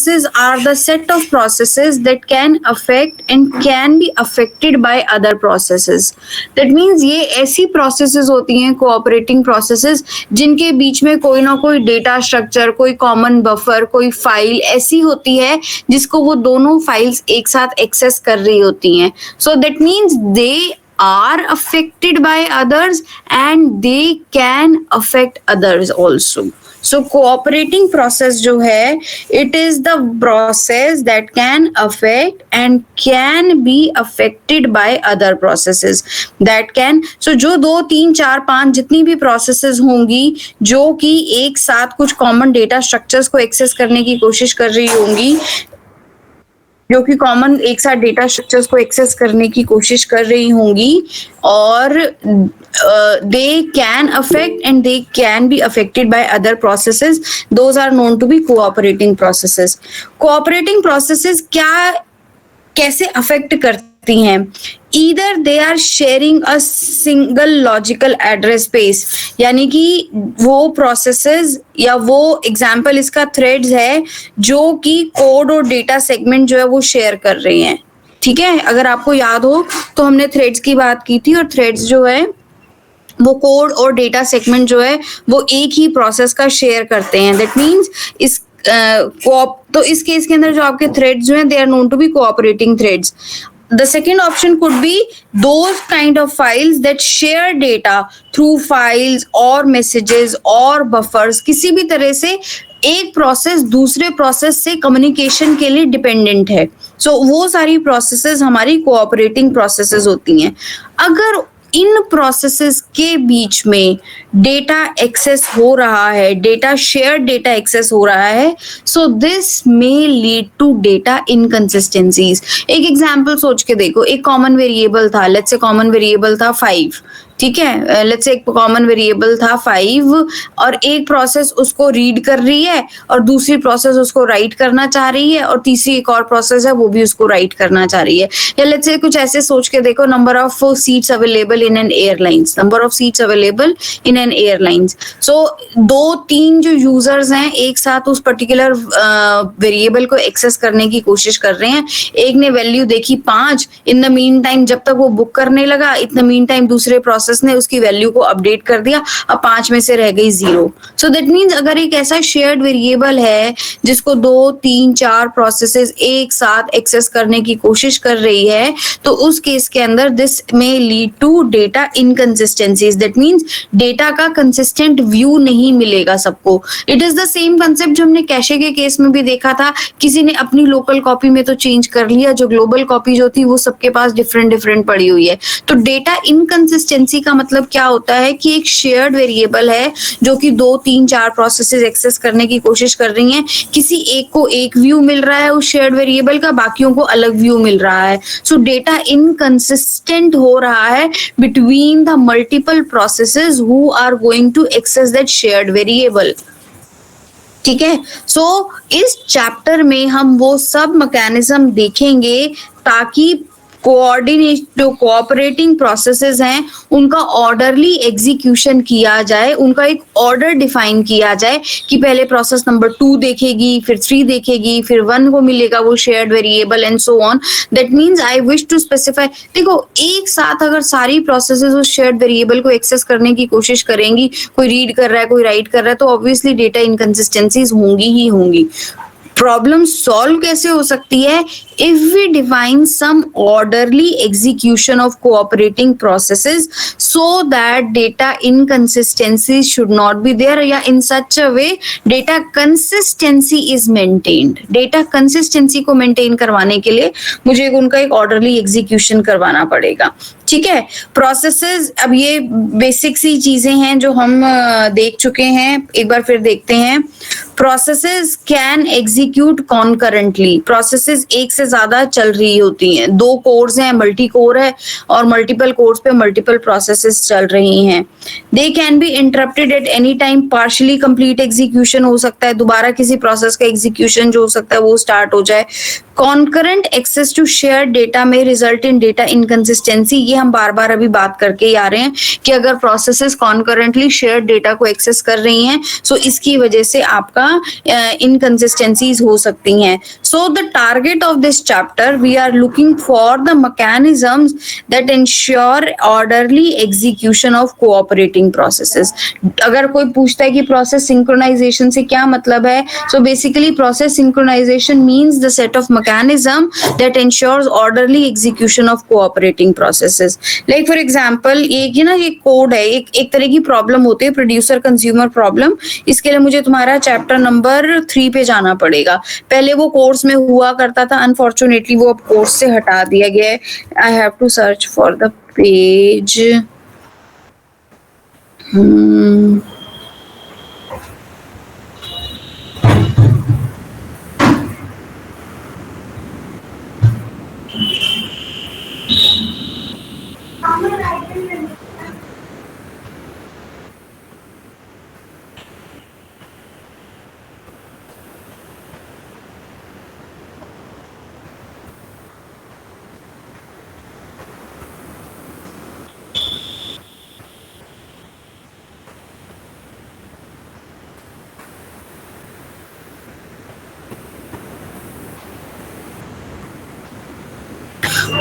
processes are the set of processes that can affect and can be affected by other processes. That means ये ऐसी processes होती हैं cooperating processes जिनके बीच में कोई ना कोई data structure, कोई common buffer, कोई file ऐसी होती है जिसको वो दोनों files एक साथ access कर रही होती हैं. So that means they are affected by others and they can affect others also. So cooperating process जो है, it is the process that can affect and can be affected by other processes. That can, so जो 2, 3, 4, 5 जितनी भी processes होंगी जो कि एक साथ कुछ common data structures को access करने की कोशिश कर रही होंगी, जो कि कॉमन एक साथ डेटा स्ट्रक्चर्स को एक्सेस करने की कोशिश कर रही होंगी, और they can affect and they can be affected by other processes. Those are known to be cooperating processes. Cooperating processes क्या कैसे अफेक्ट करती हैं? Either they are sharing a single logical address space, यानी कि वो processes या वो example इसका threads है जो कि कोड और डेटा सेगमेंट जो है वो शेयर कर रहे हैं. ठीक है, अगर आपको याद हो तो हमने थ्रेड्स की बात की थी, और थ्रेड्स जो है वो कोड और डेटा सेगमेंट जो है वो एक ही प्रोसेस का शेयर करते हैं. दैट मीन्स इस तो इस केस के अंदर जो आपके थ्रेड्स जो हैं, they are known to be cooperating threads. The second option could be those kind of files that share data through files or messages or buffers. किसी भी तरह से एक प्रोसेस दूसरे प्रोसेस से कम्युनिकेशन के लिए डिपेंडेंट है. सो वो सारी प्रोसेसेस हमारी कोऑपरेटिंग प्रोसेसेस होती हैं. अगर इन प्रोसेसेस के बीच में डेटा एक्सेस हो रहा है, डेटा शेयर डेटा एक्सेस हो रहा है, so this may lead to data inconsistencies. एक एग्जांपल सोच के देखो. एक कॉमन वेरिएबल था, लेट्स से कॉमन वेरिएबल था 5. ठीक है, लेट्स से एक कॉमन वेरिएबल था 5 और एक प्रोसेस उसको रीड कर रही है और दूसरी प्रोसेस उसको राइट करना चाह रही है, और तीसरी एक और प्रोसेस है वो भी उसको राइट करना चाह रही है. या लेट्स से कुछ ऐसे सोच के देखो, number of seats available in an airlines, number of seats available in an airlines. So 2-3 जो यूजर्स हैं एक साथ उस पर्टिकुलर वेरिएबल को एक्सेस करने की कोशिश कर रहे हैं. एक ने वैल्यू देखी 5, इन द मीन टाइम जब तक वो बुक करने लगा, इन द मीन टाइम दूसरे प्रोसेस ने उसकी वैल्यू को अपडेट कर दिया, अब 5 में से रह गई 0. सो दैट मीन्स अगर एक ऐसा शेयर्ड वेरिएबल है जिसको 2, 3, 4 प्रोसेसेस एक साथ एक्सेस करने की कोशिश कर रही है, तो उस केस के अंदर दिस में lead to data inconsistencies. That means data का कंसिस्टेंट व्यू नहीं मिलेगा सबको. It is the same concept जो हमने कैशे के केस में भी देखा था. किसी ने अपनी लोकल कॉपी में तो चेंज कर लिया, जो ग्लोबल कॉपी जो थी वो सबके पास डिफरेंट पड़ी हुई है. तो डेटा इनकंसिस्टेंसी का मतलब क्या होता है कि एक शेयर्ड वेरिएबल है जो कि 2, 3, 4 प्रोसेसेस एक्सेस करने की कोशिश कर रही हैं. किसी एक को एक व्यू मिल रहा है उस शेयर्ड वेरिएबल का, बाकियों को अलग व्यू मिल रहा है. सो डेटा इनकंसिस्टेंट हो रहा है between the multiple processes who are going to access that shared variable. ठीक है, सो इस चैप्टर में हम वो सब मैकेनिज्म देखेंगे ताकि कोऑर्डिनेट जो कोऑपरेटिंग प्रोसेसेस हैं उनका ऑर्डरली एग्जीक्यूशन किया जाए, उनका एक ऑर्डर डिफाइन किया जाए कि पहले प्रोसेस नंबर 2 देखेगी, फिर 3 देखेगी, फिर 1 को मिलेगा वो shared variable and so on. That means I wish to specify. देखो, एक साथ अगर सारी प्रोसेसेस उस शेयर्ड वेरिएबल को एक्सेस करने की कोशिश करेंगी, कोई रीड कर रहा है कोई राइट कर रहा है, तो ऑब्वियसली डेटा इनकंसिस्टेंसीज होंगी ही होंगी. प्रॉब्लम सॉल्व कैसे हो सकती है? if we define some orderly execution of cooperating processes so that data inconsistencies should not be there, या in such a way data consistency is maintained. data consistency को maintain करवाने के लिए मुझे उनका एक orderly execution करवाना पड़ेगा. ठीक है, प्रोसेसेस, अब ये बेसिक सी चीजें हैं जो हम देख चुके हैं, एक बार फिर देखते हैं. Processes can execute concurrently. Processes एक से ज्यादा चल रही होती हैं. 2 कोर्स हैं, मल्टी कोर है, और मल्टीपल कोर्स पे मल्टीपल प्रोसेसेस चल रही हैं. दे can B interrupted at any time. Partially complete execution हो सकता है, दोबारा किसी प्रोसेस का एग्जीक्यूशन जो हो सकता है वो स्टार्ट हो जाए. Concurrent access to share data में रिजल्ट इन डेटा इनकंसिस्टेंसी, ये हम बार बार अभी बात करके ही आ रहे हैं कि अगर प्रोसेसेस कॉन्करेंटली शेयर डेटा को एक्सेस कर रही हैं सो इसकी वजह से आपका इनकंसिस्टेंसीज हो सकती हैं. So the target of this chapter we are looking for the mechanisms that ensure orderly execution of cooperating processes. अगर कोई पूछता है कि प्रोसेस सिंक्रोनाइजेशन से क्या मतलब है, so basically process synchronization means the set of mechanism that ensures orderly execution of cooperating processes. Like for example ये कोड है, एक तरह की प्रॉब्लम होती है प्रोड्यूसर कंज्यूमर प्रॉब्लम. इसके लिए मुझे तुम्हारा चैप्टर नंबर 3 पे जाना पड़ेगा. पहले वो कोर्स में हुआ करता था, अनफॉर्चुनेटली वो अब कोर्स से हटा दिया गया है. I have to search for the page.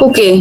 Okay,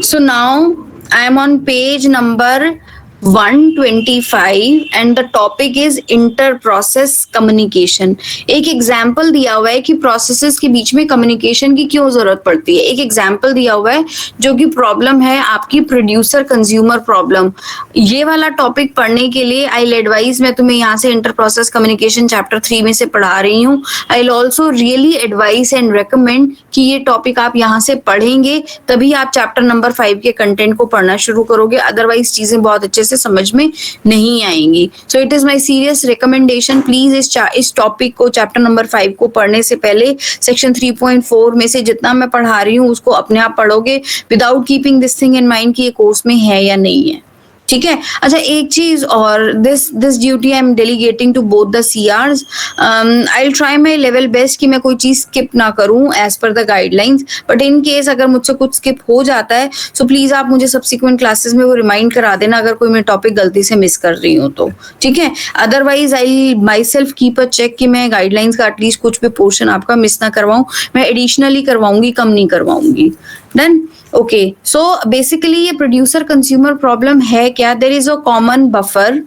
so now I am on page number 125 and the topic is inter-process communication. एक एग्जाम्पल दिया हुआ है कि प्रोसेसेस के बीच में कम्युनिकेशन की क्यों जरूरत पड़ती है. एक एग्जाम्पल दिया हुआ है जो कि प्रॉब्लम है आपकी प्रोड्यूसर कंज्यूमर प्रॉब्लम. ये वाला टॉपिक पढ़ने के लिए आई एडवाइज, मैं तुम्हें यहाँ से इंटर प्रोसेस कम्युनिकेशन चैप्टर 3 में से पढ़ा रही हूँ. I will also really advice and recommend कि ये टॉपिक आप यहाँ से पढ़ेंगे तभी आप चैप्टर नंबर 5 के कंटेंट को पढ़ना शुरू करोगे, अदरवाइज चीजें बहुत अच्छे से समझ में नहीं आएंगी. सो it is my serious recommendation, please इस टॉपिक को चैप्टर नंबर 5 को पढ़ने से पहले सेक्शन 3.4 में से जितना मैं पढ़ा रही हूँ उसको अपने आप पढ़ोगे without keeping this thing in mind कि ये कोर्स में है या नहीं है. ठीक है. अच्छा, एक चीज और, this duty I am delegating to both the CRs. I will try my level best कि मैं कोई चीज स्किप ना करूं as per the guidelines, but in case अगर मुझसे कुछ स्किप हो जाता है सो प्लीज आप मुझे सब्सिक्वेंट क्लासेस में वो रिमाइंड करा देना अगर कोई मैं टॉपिक गलती से मिस कर रही हूँ तो. ठीक है. Otherwise I myself keep a check कि मैं गाइडलाइंस का एटलीस्ट कुछ भी पोर्शन आपका मिस ना करवाऊं. मैं एडिशनली करवाऊंगी, कम नहीं करवाऊंगी. डन. ओके, सो बेसिकली ये प्रोड्यूसर कंज्यूमर प्रॉब्लम है क्या? There is a common buffer.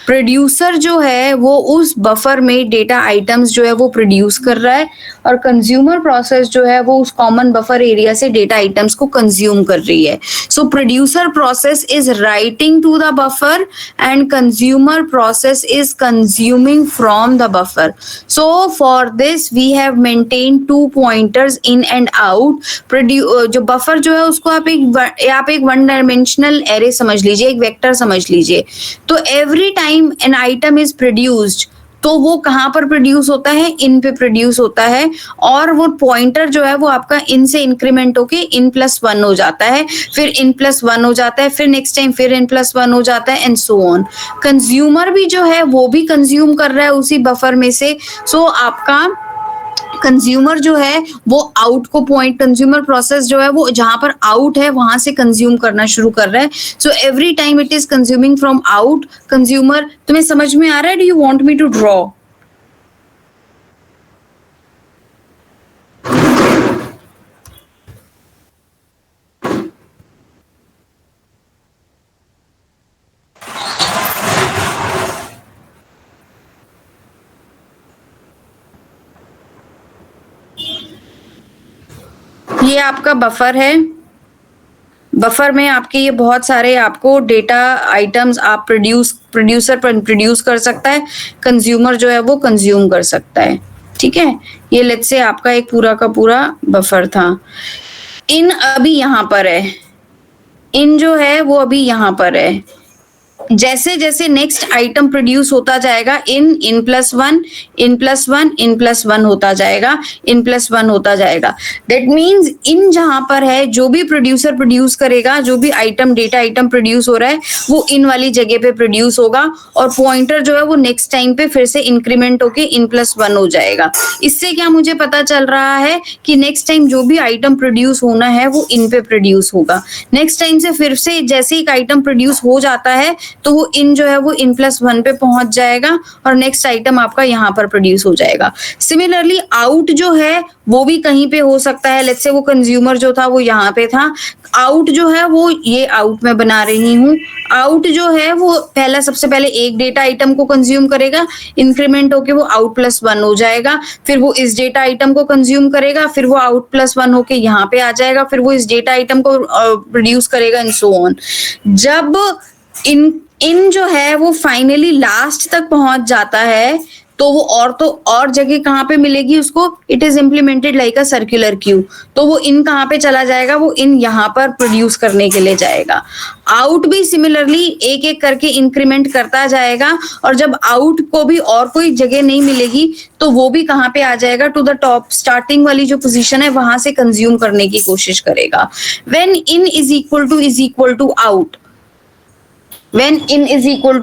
Producer जो है वो उस बफर में डेटा आइटम्स जो है वो प्रोड्यूस कर रहा है और कंज्यूमर प्रोसेस जो है वो उस कॉमन बफर एरिया से डेटा आइटम्स को कंज्यूम कर रही है. So producer process is writing to the buffer and consumer process is consuming from the buffer. So for this we have maintain 2 pointers in and out. जो buffer जो है उसको आप एक वन डायमेंशनल एरे समझ लीजिए, एक वेक्टर समझ लीजिए. तो every time an item is produced, तो वो कहाँ पर प्रोड्यूस होता है? इन पे प्रोड्यूस होता है और वो पॉइंटर जो है वो आपका इन से इंक्रीमेंट होके in+1 हो जाता है, फिर in+1 हो जाता है, फिर नेक्स्ट टाइम फिर in+1 हो जाता है एंड सो ऑन. कंज्यूमर भी जो है वो भी कंज्यूम कर रहा है उसी बफर में से. सो आपका कंज्यूमर जो है वो आउट को पॉइंट, कंज्यूमर प्रोसेस जो है वो जहां पर आउट है वहां से कंज्यूम करना शुरू कर रहा है. So every time it is consuming from out. Consumer, तुम्हें समझ में आ रहा है? Do you want me to draw? ये आपका बफर है. बफर में आपके ये बहुत सारे आपको डेटा आइटम्स आप प्रोड्यूसर प्रोड्यूस कर सकता है, कंज्यूमर जो है वो कंज्यूम कर सकता है. ठीक है. ये लेट्स से आपका एक पूरा का पूरा बफर था. इन अभी यहाँ पर है, इन जो है वो अभी यहाँ पर है. जैसे जैसे नेक्स्ट आइटम प्रोड्यूस होता जाएगा, इन प्लस वन, इन प्लस वन, इन प्लस वन होता जाएगा, इन प्लस वन होता जाएगा। दैट मीन्स इन जहां पर है, जो भी प्रोड्यूसर प्रोड्यूस करेगा, जो भी आइटम डेटा आइटम प्रोड्यूस हो रहा है वो इन वाली जगह पे प्रोड्यूस होगा, और पॉइंटर जो है वो नेक्स्ट टाइम पे फिर से इंक्रीमेंट होके इन प्लस वन हो जाएगा। इससे क्या मुझे पता चल रहा है कि नेक्स्ट टाइम जो भी आइटम प्रोड्यूस होना है वो इन पे प्रोड्यूस होगा। नेक्स्ट टाइम से फिर से जैसे एक आइटम प्रोड्यूस हो जाता है तो वो इन जो है वो इन प्लस वन पे पहुंच जाएगा और नेक्स्ट आइटम आपका यहाँ पर प्रोड्यूस हो जाएगा। सिमिलरली आउट जो है वो भी कहीं पे हो सकता है। लेट्स से वो कंज्यूमर जो था वो यहाँ पे था, आउट जो है वो ये आउट में बना रही हूँ। आउट जो है वो पहला सबसे पहले एक डेटा आइटम को कंज्यूम करेगा, इंक्रीमेंट होके वो आउट प्लस वन हो जाएगा, फिर वो इस डेटा आइटम को कंज्यूम करेगा, फिर वो आउट प्लस वन होके यहाँ पे आ जाएगा, फिर वो इस डेटा आइटम को प्रोड्यूस करेगा एंड सो ऑन। जब इन जो है वो फाइनली लास्ट तक पहुंच जाता है तो वो और जगह कहाँ पे मिलेगी उसको, it is implemented like a circular queue. तो वो इन कहाँ पे चला जाएगा, वो इन यहाँ पर प्रोड्यूस करने के लिए जाएगा। आउट भी सिमिलरली एक एक करके इंक्रीमेंट करता जाएगा, और जब आउट को भी और कोई जगह नहीं मिलेगी तो वो भी कहाँ पे आ जाएगा, टू द टॉप, स्टार्टिंग वाली जो पोजीशन है वहां से कंज्यूम करने की कोशिश करेगा। When in is equal to out, when in is equal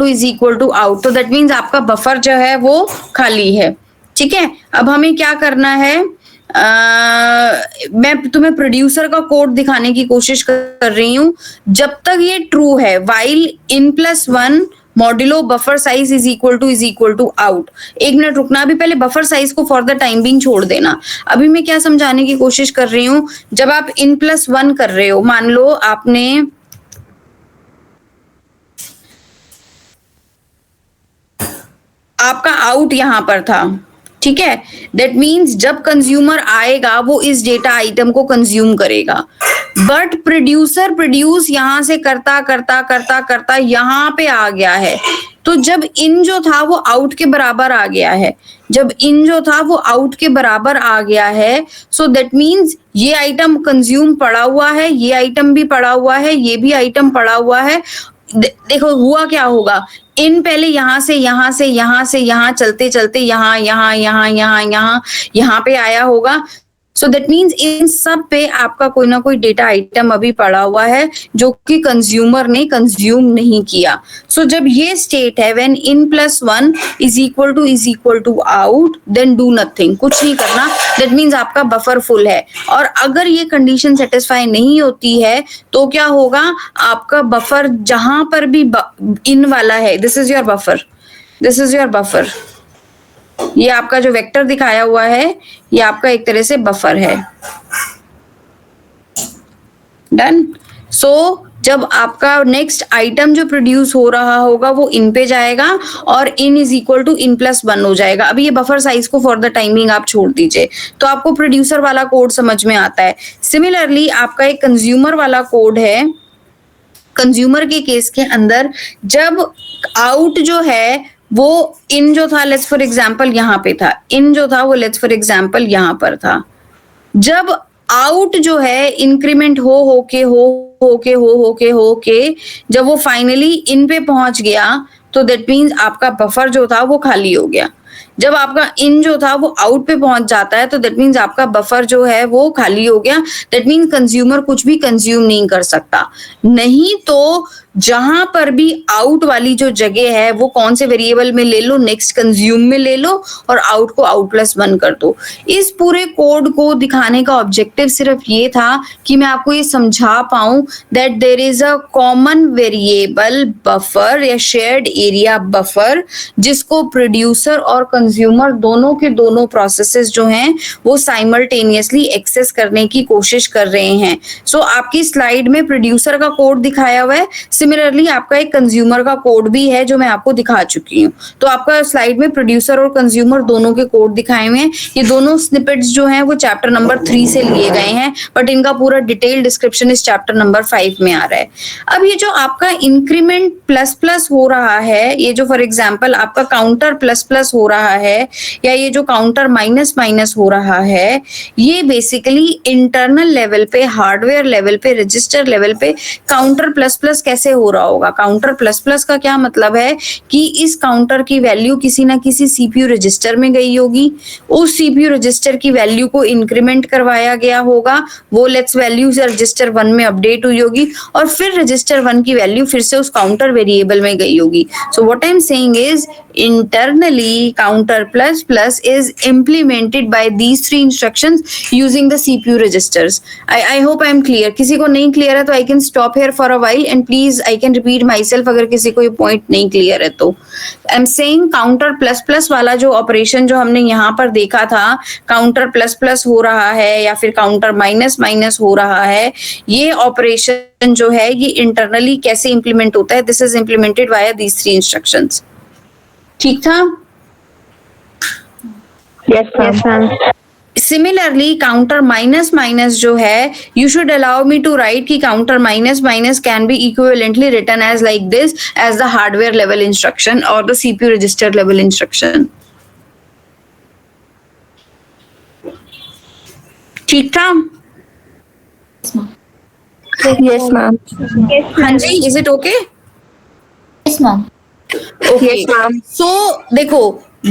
to out, तो दैट मीन्स आपका बफर जो है वो खाली है। ठीक है, अब हमें क्या करना है, मैं तुम्हें प्रोड्यूसर का कोड दिखाने की कोशिश कर रही हूं। जब तक ये ट्रू है, while in plus one modulo buffer size is equal to out. एक मिनट रुकना, अभी पहले बफर साइज को फॉर द टाइम बिंग छोड़ देना। अभी मैं क्या समझाने की कोशिश कर रही हूँ, जब आप इन प्लस वन कर रहे हो, मान लो आपने आपका आउट यहां पर था, ठीक है, दैट मीन्स जब कंज्यूमर आएगा वो इस डेटा आइटम को कंज्यूम करेगा, बट प्रोड्यूसर प्रोड्यूस यहां से करता करता करता करता यहां पे आ गया है। तो जब इन जो था वो आउट के बराबर आ गया है, जब इन जो था वो आउट के बराबर आ गया है, सो दैट मीन्स ये आइटम कंज्यूम पड़ा हुआ है, ये आइटम भी पड़ा हुआ है, ये भी आइटम पड़ा हुआ है। देखो हुआ क्या होगा, इन पहले यहां से यहां चलते चलते यहाँ पे आया होगा। सो दैट मीन्स इन सब पे आपका कोई ना कोई डेटा आइटम अभी पड़ा हुआ है जो कि कंज्यूमर ने कंज्यूम नहीं किया। सो जब ये स्टेट है when in plus one is equal to out, then do nothing, कुछ नहीं करना। दैट मीन्स आपका बफर फुल है। और अगर ये कंडीशन सेटिस्फाई नहीं होती है तो क्या होगा, आपका बफर जहां पर भी इन वाला है, this is your buffer, this is your buffer, ये आपका जो वेक्टर दिखाया हुआ है ये आपका एक तरह से बफर है। डन। सो जब आपका नेक्स्ट आइटम जो प्रोड्यूस हो रहा होगा वो इन पे जाएगा और in is equal to in plus one हो जाएगा। अभी ये बफर साइज को फॉर द टाइमिंग आप छोड़ दीजिए, तो आपको प्रोड्यूसर वाला कोड समझ में आता है। सिमिलरली आपका एक कंज्यूमर वाला कोड है। कंज्यूमर के केस के अंदर जब आउट जो है वो इन जो था, लेट्स फॉर एग्जांपल यहाँ पे था, इन जो था वो लेट्स फॉर एग्जांपल यहाँ पर था। जब आउट जो है इंक्रीमेंट हो के जब वो फाइनली इन पे पहुंच गया तो दैट मीन्स आपका बफर जो था वो खाली हो गया। जब आपका इन जो था वो आउट पे पहुंच जाता है तो दैट मीन्स आपका बफर जो है वो खाली हो गया। दैट मीन्स कंज्यूमर कुछ भी कंज्यूम नहीं कर सकता। नहीं तो जहां पर भी आउट वाली जो जगह है वो कौन से वेरिएबल में ले लो, नेक्स्ट कंज्यूम में ले लो और आउट को आउट प्लस वन कर दो। इस पूरे कोड को दिखाने का ऑब्जेक्टिव सिर्फ ये था कि मैं आपको ये समझा पाऊं that there is a common variable buffer या शेयर्ड एरिया बफर जिसको प्रोड्यूसर और कंज्यूमर दोनों के दोनों प्रोसेसेस जो हैं वो साइमल्टेनियसली एक्सेस करने की कोशिश कर रहे हैं। सो आपकी स्लाइड में प्रोड्यूसर का कोड दिखाया हुआ है, सिमिलरली आपका एक कंज्यूमर का कोड भी है जो मैं आपको दिखा चुकी हूँ। तो आपका स्लाइड में प्रोड्यूसर और कंज्यूमर दोनों के कोड दिखाए हुए हैं। ये दोनों स्निपेट्स जो हैं वो चैप्टर नंबर 3 से लिए गए हैं, बट इनका पूरा डिटेल डिस्क्रिप्शन इस चैप्टर नंबर 5 में आ रहा है। अब ये जो आपका इंक्रीमेंट प्लस प्लस हो रहा है, ये जो फॉर एग्जाम्पल आपका काउंटर प्लस प्लस हो रहा है या ये जो काउंटर माइनस माइनस हो रहा है, ये बेसिकली इंटरनल लेवल पे, हार्डवेयर लेवल पे, रजिस्टर लेवल पे काउंटर प्लस प्लस कैसे हो रहा होगा? काउंटर प्लस प्लस का क्या मतलब है कि इस काउंटर की वैल्यू किसी ना किसी सीपीयू रजिस्टर में गई होगी, उस सीपीयू रजिस्टर की वैल्यू को इंक्रीमेंट करवाया गया होगा, वो लेट्स वैल्यू रजिस्टर 1 में अपडेट हुई होगी और फिर रजिस्टर 1 की वैल्यू फिर से उस काउंटर वेरिएबल में गई होगी. So what I am saying is internally counter plus plus is implemented by these three instructions using the CPU registers. I hope I am clear. किसी को नहीं clear है तो I can stop here for a while and please I can repeat myself अगर किसी को ये point नहीं clear है तो. I'm saying counter plus plus वाला जो operation जो हमने यहाँ पर देखा था, counter plus plus हो रहा है या फिर counter minus minus हो रहा है, ये operation जो है ये internally कैसे implement होता है? This is implemented via these three instructions. ठीक था? Yes, ma'am. Similarly, counter minus minus जो है, you should allow me to write कि counter minus minus can be equivalently written as like this as the hardware level instruction or the CPU register level instruction. ठीक था? Yes, ma'am. हाँ जी, is it okay? Yes, ma'am. Okay. Yes, ma'am. So देखो,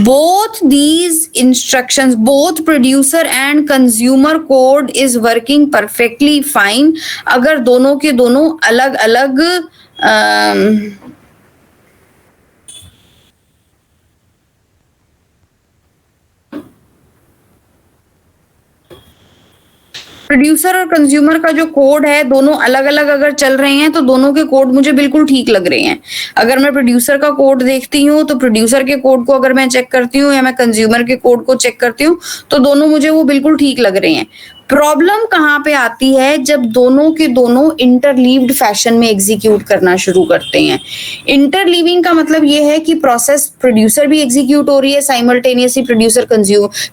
both these instructions, both producer and consumer code is working perfectly fine. अगर दोनों के दोनों अलग अलग प्रोड्यूसर और कंज्यूमर का जो कोड है दोनों अलग अलग अगर चल रहे हैं तो दोनों के कोड मुझे बिल्कुल ठीक लग रहे हैं. अगर मैं प्रोड्यूसर का कोड देखती हूँ तो प्रोड्यूसर के कोड को अगर मैं चेक करती हूँ या मैं कंज्यूमर के कोड को चेक करती हूँ तो दोनों मुझे वो बिल्कुल ठीक लग रहे हैं. प्रॉब्लम कहाँ पे आती है? जब दोनों के दोनों इंटरलीव्ड फैशन में एग्जीक्यूट करना शुरू करते हैं. इंटरलीविंग का मतलब ये है कि प्रोसेस प्रोड्यूसर भी एग्जीक्यूट हो रही है simultaneously, producer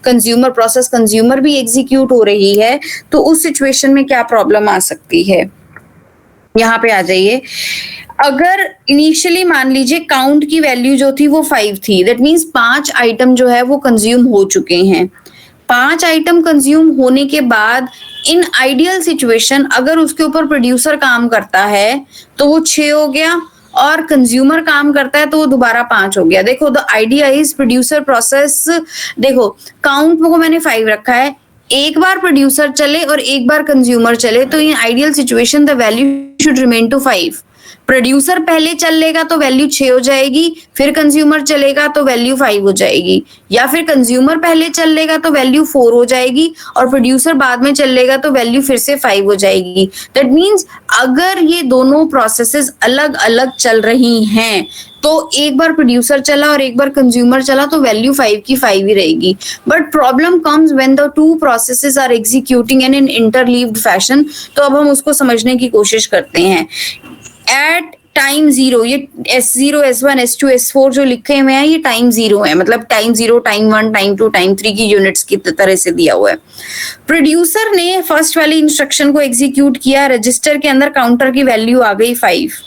consumer process consumer भी एग्जीक्यूट हो रही है. तो उस सिचुएशन में क्या प्रॉब्लम आ सकती है? यहाँ पे आ जाइए. अगर इनिशियली मान लीजिए काउंट की वैल्यू जो थी वो 5 थी, दैट मीन्स 5 आइटम जो है वो कंज्यूम हो चुके हैं. 5 आइटम कंज्यूम होने के बाद इन आइडियल सिचुएशन अगर उसके ऊपर प्रोड्यूसर काम करता है तो वो 6 हो गया और कंज्यूमर काम करता है तो वो दोबारा 5 हो गया. देखो, the idea is producer process, देखो काउंट को मैंने 5 रखा है, एक बार प्रोड्यूसर चले और एक बार कंज्यूमर चले तो in ideal situation the value should remain to 5. Producer पहले चल लेगा तो वैल्यू 6 हो जाएगी, फिर कंज्यूमर चलेगा तो वैल्यू 5 हो जाएगी, या फिर कंज्यूमर पहले चल लेगा तो वैल्यू 4 हो जाएगी और प्रोड्यूसर बाद में चल लेगा तो वैल्यू फिर से 5 हो जाएगी. दैट मीन्स अगर ये दोनों प्रोसेसेस अलग अलग चल रही हैं तो एक बार प्रोड्यूसर चला और एक बार कंज्यूमर चला तो वैल्यू 5 की 5 ही रहेगी. But problem comes when the two processes are executing in interleaved fashion. तो अब हम उसको समझने की कोशिश करते हैं. एट टाइम 0, ये S0, S1, S2, S4 जो लिखे हुए हैं ये टाइम 0 है, मतलब टाइम 0, टाइम 1, टाइम 2, टाइम 3 की यूनिट्स की तरह से दिया हुआ है. प्रोड्यूसर ने फर्स्ट वाली इंस्ट्रक्शन को एग्जीक्यूट किया, रजिस्टर के अंदर काउंटर की वैल्यू आ गई 5.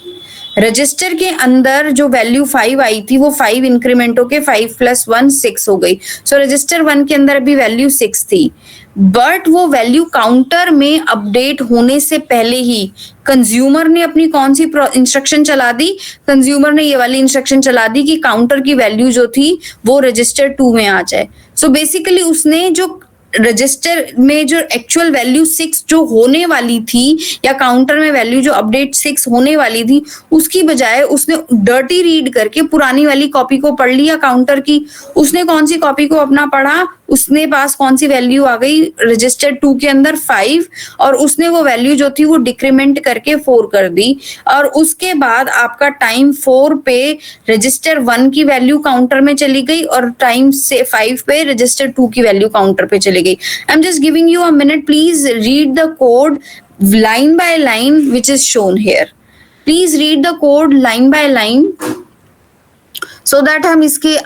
रजिस्टर के अंदर जो वैल्यू 5 आई थी वो 5 इंक्रीमेंट होके 5 + 1 6 हो गई. सो रजिस्टर 1 के अंदर भी वैल्यू 6 थी, बट वो वैल्यू काउंटर में अपडेट होने से पहले ही कंज्यूमर ने अपनी कौन सी इंस्ट्रक्शन चला दी? कंज्यूमर ने ये वाली इंस्ट्रक्शन चला दी कि काउंटर की वैल्यू जो थी वो रजिस्टर 2 में आ जाए. सो बेसिकली उसने जो रजिस्टर में जो एक्चुअल वैल्यू 6 जो होने वाली थी या काउंटर में वैल्यू जो अपडेट 6 होने वाली थी उसकी बजाय उसने डर्टी रीड करके पुरानी वाली कॉपी को पढ़ लिया काउंटर की. उसने कौन सी कॉपी को अपना पढ़ा? उसने पास कौन सी वैल्यू आ गई रजिस्टर 2 के अंदर? 5. और उसने वो वैल्यू जो थी वो डिक्रीमेंट करके 4 कर दी और उसके बाद आपका टाइम 4 पे रजिस्टर 1 की वैल्यू काउंटर में चली गई और टाइम 5 पे रजिस्टर 2 की वैल्यू काउंटर पे चली गई. I am just giving you a minute, please read the code line by line which is shown here. Please read the code line by line so that हम इसके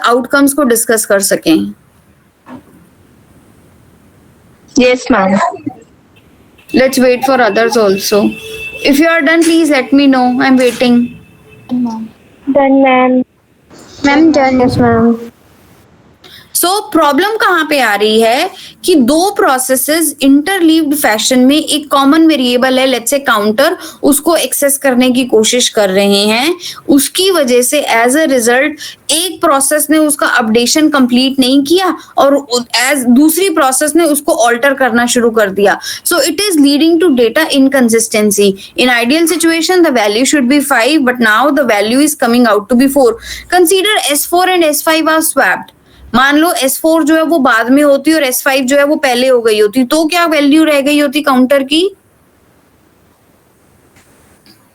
outcomes को discuss कर सकें. Yes, ma'am. Let's wait for others also. If you are done, please let me know. I'm waiting. Ma'am. Done, ma'am. Ma'am, done. Yes, ma'am. So problem कहाँ पे आ रही है कि दो प्रोसेसेस इंटरलीव्ड फैशन में एक कॉमन वेरिएबल है, let's say counter, उसको एक्सेस करने की कोशिश कर रहे हैं। उसकी वजह से एज अ रिजल्ट एक प्रोसेस ने उसका अपडेशन कंप्लीट नहीं किया और एज दूसरी प्रोसेस ने उसको ऑल्टर करना शुरू कर दिया। So it is leading to data inconsistency. In ideal situation the value should be 5 but now the value is coming out to be 4। Consider S4 and S5 are swapped. मान लो S4 जो है वो बाद में होती और S5 जो है वो पहले हो गई होती, तो क्या वैल्यू रह गई होती काउंटर की?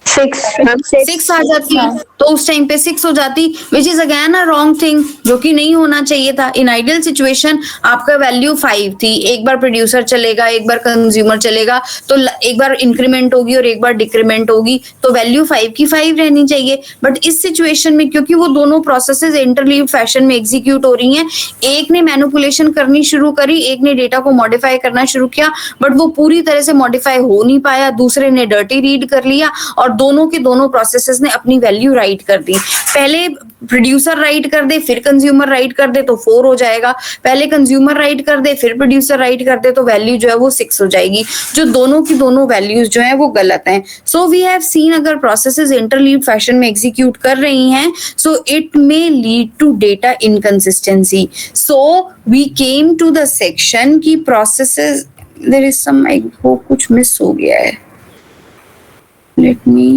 6 आ जाती, तो उस टाइम पे 6 हो जाती, which is again a wrong thing, जो कि नहीं होना चाहिए था। इन आइडियल सिचुएशन आपका वैल्यू 5 थी, एक बार प्रोड्यूसर चलेगा, एक बार कंज्यूमर चलेगा, तो एक बार इंक्रीमेंट होगी और एक बार डिक्रीमेंट होगी, तो वैल्यू 5 की 5 रहनी चाहिए। बट इस सिचुएशन में क्योंकि वो दोनों प्रोसेसेस इंटरलीव्ड फैशन में एग्जीक्यूट हो रही हैं, एक ने मैनिपुलेशन करनी शुरू करी, एक ने डेटा को मॉडिफाई करना शुरू किया, बट वो पूरी तरह से मॉडिफाई हो नहीं पाया, दूसरे ने डर्टी रीड कर लिया और दोनों के दोनों प्रोसेसेस ने अपनी वैल्यू राइट कर दी। पहले प्रोड्यूसर राइट कर दे फिर कंज्यूमर राइट कर दे तो 4 हो जाएगा, पहले कंज्यूमर राइट कर दे फिर प्रोड्यूसर राइट कर दे तो वैल्यू जो है वो 6 हो जाएगी, जो दोनों की दोनों वैल्यूज जो है वो गलत हैं। सो वी हैव सीन अगर प्रोसेसेस इंटरलीव्ड फैशन में एग्जीक्यूट कर रही हैं, so it may lead to data inconsistency. So we came to the section की processes, there is some, I hope कुछ मिस हो गया है, let me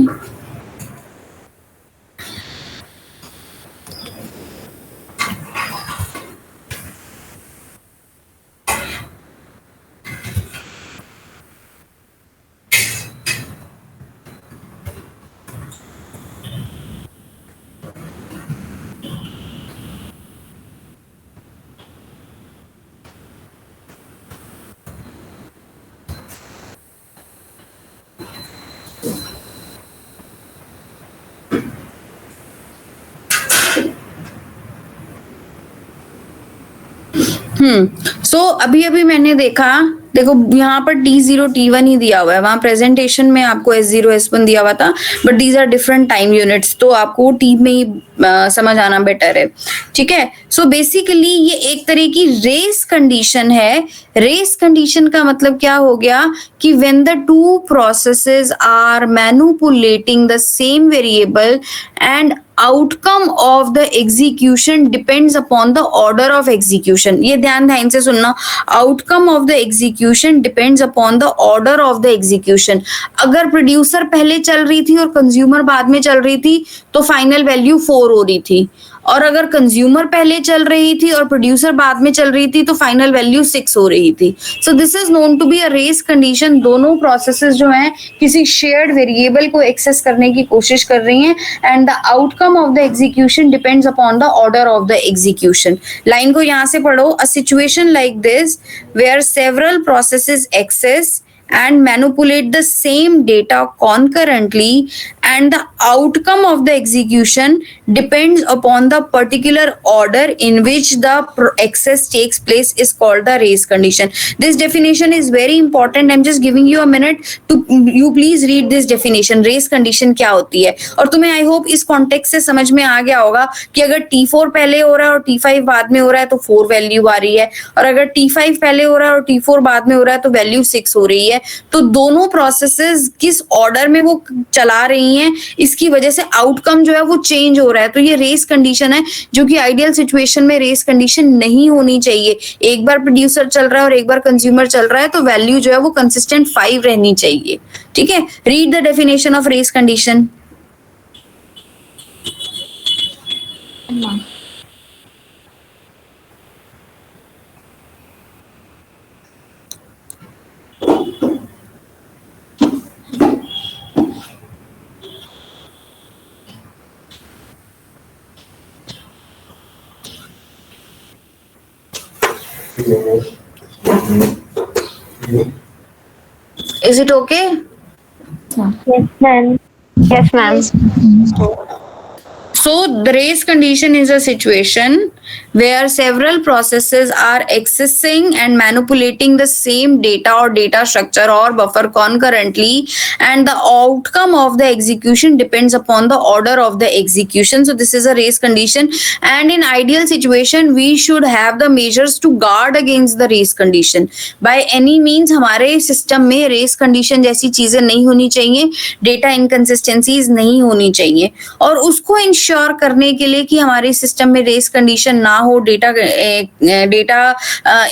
सो अभी अभी मैंने देखा, देखो यहाँ पर T0 T1 ही दिया हुआ है, वहां प्रेजेंटेशन में आपको S0 S1 दिया हुआ था, but these are different time units, तो आपको T में ही समझ आना बेटर है, ठीक है। सो बेसिकली ये एक तरह की रेस कंडीशन है। रेस कंडीशन का मतलब क्या हो गया कि when the two processes are manipulating the same variable and outcome of the execution depends upon the order of execution. ये ध्यान से सुनना, outcome of the execution depends upon the order of the execution. अगर producer पहले चल रही थी और कंज्यूमर बाद में चल रही थी तो फाइनल वैल्यू 4 हो रही थी, और अगर कंज्यूमर पहले चल रही थी और प्रोड्यूसर बाद में चल रही थी तो फाइनल वैल्यू 6 हो रही थी। So this is known to be a race condition. दोनों प्रोसेसेस जो हैं किसी शेयर्ड वेरिएबल को एक्सेस करने की कोशिश कर रही हैं and the outcome of the execution depends upon the order of the execution. Line को यहाँ से पढ़ो, a situation like this where several processes access and manipulate the same data concurrently and the outcome of the execution depends upon the particular order in which the access takes place is called the race condition. This definition is very important. I'm just giving you a minute to you please read this definition. Race condition क्या होती है, और तुम्हें I hope इस context से समझ में आ गया होगा कि अगर T4 पहले हो रहा है और T5 बाद में हो रहा है तो 4 वैल्यू आ रही है, और अगर T5 पहले हो रहा है और T4 बाद में हो रहा है तो वैल्यू 6 हो रही है। तो दोनों प्रोसेसेस किस ऑर्डर में वो चला रही हैं, इसकी वजह से आउटकम जो है वो चेंज हो रहा है। तो ये रेस कंडीशन है, जो कि आइडियल सिचुएशन में रेस कंडीशन नहीं होनी चाहिए। एक बार प्रोड्यूसर चल रहा है और एक बार कंज्यूमर चल रहा है तो वैल्यू जो है वो कंसिस्टेंट 5 रहनी चाहिए, ठीक है। Read the definition of race condition. Is it okay? Yes, ma'am. Yes, ma'am. So the race condition is a situation where several processes are accessing and manipulating the same data or data structure or buffer concurrently, and the outcome of the execution depends upon the order of the execution. So this is a race condition, and in ideal situation we should have the measures to guard against the race condition. By any means हमारे system में race condition जैसी चीजें नहीं होनी चाहिए, data inconsistencies नहीं होनी चाहिए, और उसको इंश्योर करने के लिए कि हमारे सिस्टम में रेस कंडीशन ना हो, डेटा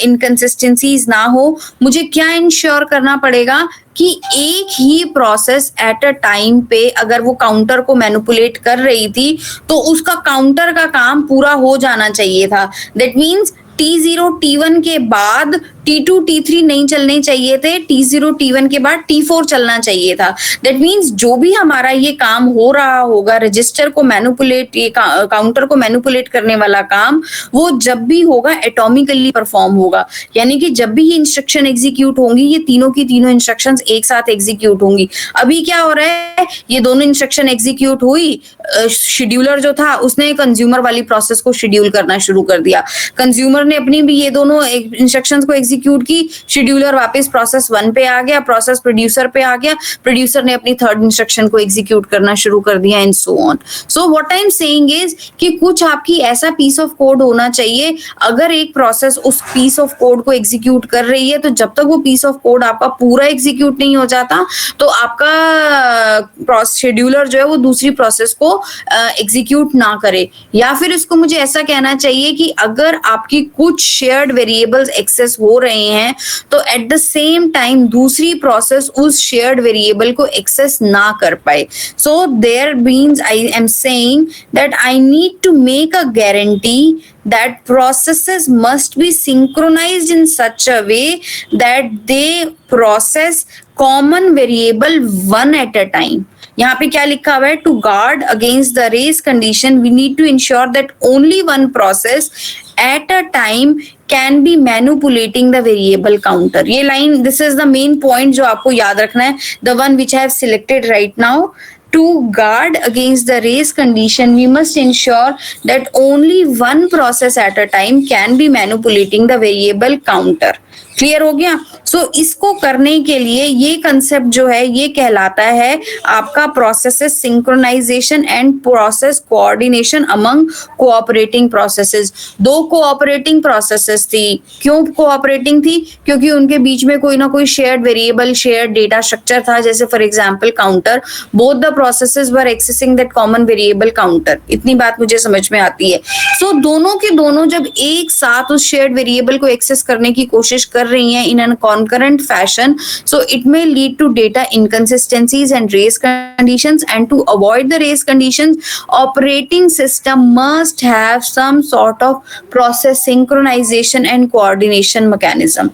इनकंसिस्टेंसीज ना हो, मुझे क्या इंश्योर करना पड़ेगा कि एक ही प्रोसेस एट अ टाइम पे अगर वो काउंटर को मैनिपुलेट कर रही थी तो उसका काउंटर का काम पूरा हो जाना चाहिए था. दैट मीन्स T0 T1 के बाद T2 T3 नहीं चलने चाहिए थे, T0 T1 के बाद T4 चलना चाहिए था. दैट मीन्स जो भी हमारा ये काम हो रहा होगा, रजिस्टर को मैनिपुलेट, ये काउंटर को मैनिपुलेट करने वाला काम, वो जब भी होगा एटॉमिकली परफॉर्म होगा. यानी कि जब भी ये इंस्ट्रक्शन एग्जीक्यूट होंगी, ये तीनों की तीनों इंस्ट्रक्शंस एक साथ एग्जीक्यूट होंगी. अभी क्या हो रहा है, ये दोनों इंस्ट्रक्शन एग्जीक्यूट हुई, शेड्यूलर जो था उसने कंज्यूमर वाली प्रोसेस को शेड्यूल करना शुरू कर दिया, कंज्यूमर ने अपनी भी ये दोनों इंस्ट्रक्शंस को एग्जीक्यूट की, शेड्यूलर वापस प्रोसेस 1 पे आ गया, प्रोसेस प्रोड्यूसर पे आ गया, प्रोड्यूसर ने अपनी थर्ड इंस्ट्रक्शन को एग्जीक्यूट करना शुरू कर दिया, and so on. So what I am saying is कि कुछ आपकी ऐसा पीस ऑफ कोड होना चाहिए, अगर एक प्रोसेस उस पीस ऑफ कोड को एग्जीक्यूट कर रही है तो जब तक वो पीस ऑफ कोड आपका पूरा एग्जीक्यूट नहीं हो जाता तो आपका शेड्यूलर जो है वो दूसरी प्रोसेस को एग्जीक्यूट ना करे. या फिर इसको मुझे ऐसा कहना चाहिए कि अगर आपकी कुछ शेयर्ड वेरिएबल्स एक्सेस हो रहे हैं तो एट द सेम टाइम दूसरी प्रोसेस उस शेयर्ड वेरिएबल को एक्सेस ना कर पाए. So there means I am saying that I need to make a guarantee that processes must be synchronized in such a way that they process common variable one at a time. यहाँ पे क्या लिखा हुआ है, to guard against the race condition we need to ensure that only one process at a time can be manipulating the variable counter. ये line, this is the main point जो आपको याद रखना है, the one which I have selected right now. To guard against the race condition, we must ensure that only one process at a time can be manipulating the variable counter. Clear हो गया. सो इसको करने के लिए ये concept जो है ये कहलाता है आपका processes synchronization and process coordination among cooperating processes. दो कोऑपरेटिंग प्रोसेसेस थी. क्यों कोऑपरेटिंग थी? क्योंकि उनके बीच में कोई ना कोई shared variable, shared data structure था. जैसे for example counter, both the processes were accessing that common variable counter. इतनी बात मुझे समझ में आती है. सो दोनों के दोनों जब एक साथ उस शेयर्ड वेरिएबल को एक्सेस करने की कोशिश कर रही हैं in a concurrent fashion, so it may lead to data inconsistencies and race conditions, and to avoid the race conditions operating system must have some sort of process synchronization and coordination mechanism.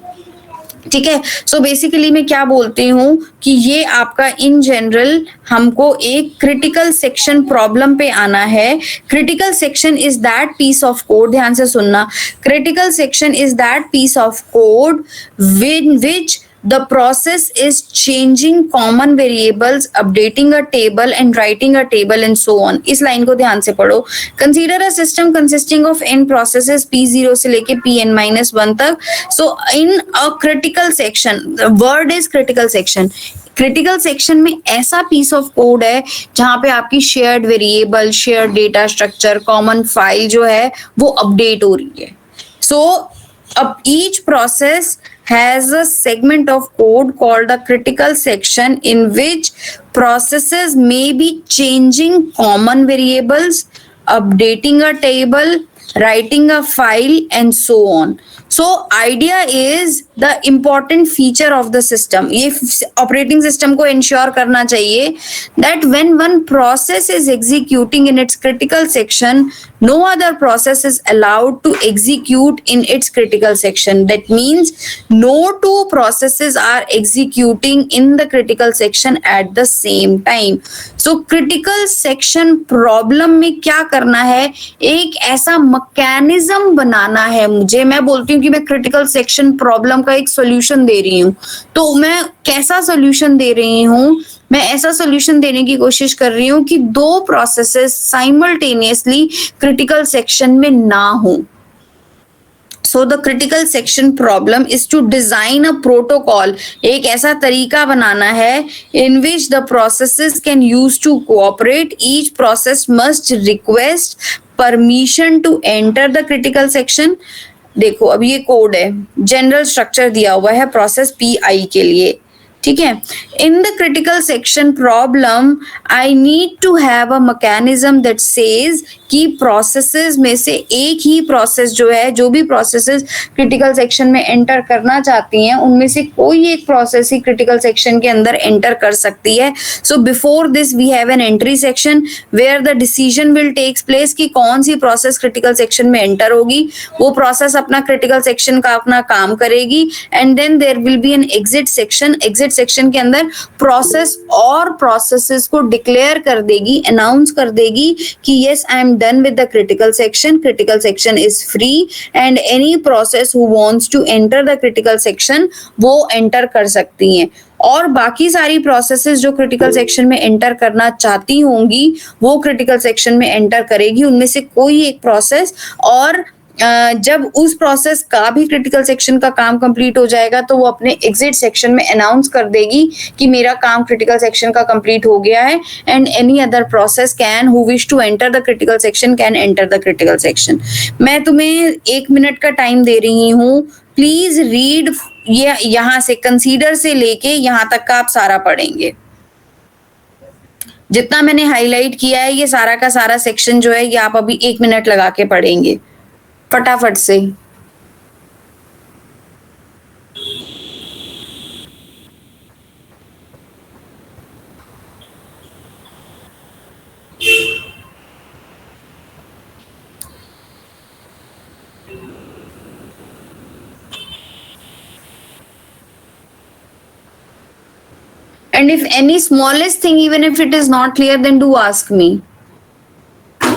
ठीक है. So basically मैं क्या बोलती हूँ कि ये आपका in general हमको एक क्रिटिकल सेक्शन प्रॉब्लम पे आना है. Critical section is that piece of code, ध्यान से सुनना, critical section is that piece of code within which the process is changing common variables, updating a table and writing a table and so on. इस line को ध्यान से पढ़ो. Consider a system consisting of n processes P0 से लेके Pn-1 तक. So in a critical section, the word is critical section. Critical section में ऐसा पीस ऑफ कोड है जहां पे आपकी shared variable, shared data structure, common file जो है वो अपडेट हो रही है. सो अब each process has a segment of code called the critical section in which processes may be changing common variables, updating a table, writing a file and so on. So idea is the important feature of the system. ये operating system को ensure करना चाहिए that when one process is executing in its critical section, no other process is allowed to execute in its critical section. That means no two processes are executing in the critical section at the same time. So critical section problem में क्या करना है, एक ऐसा mechanism बनाना है. मुझे, मैं बोलती हूँ कि मैं क्रिटिकल सेक्शन प्रॉब्लम का एक सॉल्यूशन दे रही हूँ, तो मैं कैसा सॉल्यूशन दे रही हूँ? मैं ऐसा सॉल्यूशन देने की कोशिश कर रही हूँ कि दो प्रोसेसेस साइमल्टेनियसली क्रिटिकल सेक्शन में ना हो. So the critical section problem is to design a protocol. एक ऐसा तरीका बनाना है in which the processes can use to cooperate. Each process must request permission to enter the critical section. देखो अब ये कोड है, जनरल स्ट्रक्चर दिया हुआ है प्रोसेस PI के लिए, ठीक है. In the critical section problem I need to have a mechanism that says कि प्रोसेसेस में से एक ही प्रोसेस जो है, जो भी प्रोसेसेस क्रिटिकल सेक्शन में एंटर करना चाहती हैं उनमें से कोई एक प्रोसेस ही क्रिटिकल सेक्शन के अंदर एंटर कर सकती है. So before this we have an entry section where the decision will takes place कि कौन सी प्रोसेस क्रिटिकल सेक्शन में एंटर होगी. वो प्रोसेस अपना क्रिटिकल सेक्शन का अपना काम करेगी and then there will be an exit section. Exit section के अंदर प्रोसेस और प्रोसेसेस को डिक्लेयर कर देगी, अनाउंस कर देगी कि yes I am done with the critical section is free and any process who wants to enter the critical section वो enter कर सकती हैं. और बाकी सारी प्रोसेसेस जो क्रिटिकल सेक्शन में एंटर करना चाहती होंगी वो क्रिटिकल सेक्शन में एंटर करेगी. उनमें से कोई एक प्रोसेस, और जब उस प्रोसेस का भी क्रिटिकल सेक्शन का काम कंप्लीट हो जाएगा तो वो अपने एग्जिट सेक्शन में अनाउंस कर देगी कि मेरा काम क्रिटिकल सेक्शन का कंप्लीट हो गया है and any other process can who wish to enter the critical section can enter the critical section. मैं तुम्हें 1 मिनट का टाइम दे रही हूँ, प्लीज रीड. ये यहाँ से कंसीडर से लेके यहाँ तक का आप सारा पढ़ेंगे. जितना मैंने हाईलाइट किया है ये सारा का सारा सेक्शन जो है ये आप अभी 1 मिनट लगा के पढ़ेंगे फटाफट से. And if any smallest thing, even if it is not clear, then do ask me.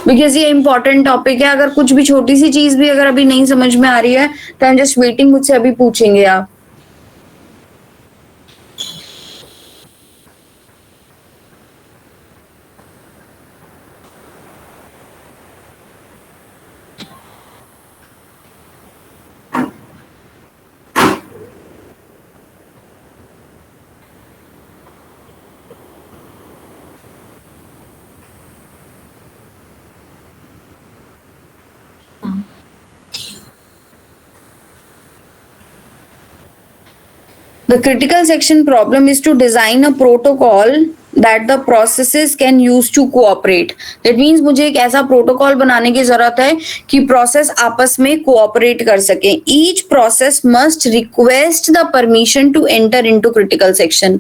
Because ये इंपॉर्टेंट टॉपिक है. अगर कुछ भी छोटी सी चीज भी अगर अभी नहीं समझ में आ रही है तो आई एम जस्ट वेटिंग, मुझसे अभी पूछेंगे आप. The critical section problem is to design a protocol that the processes can use to cooperate. That means मुझे एक ऐसा प्रोटोकॉल बनाने की जरूरत है कि प्रोसेस आपस में कोऑपरेट कर सके. Each process must request the permission to enter into critical section.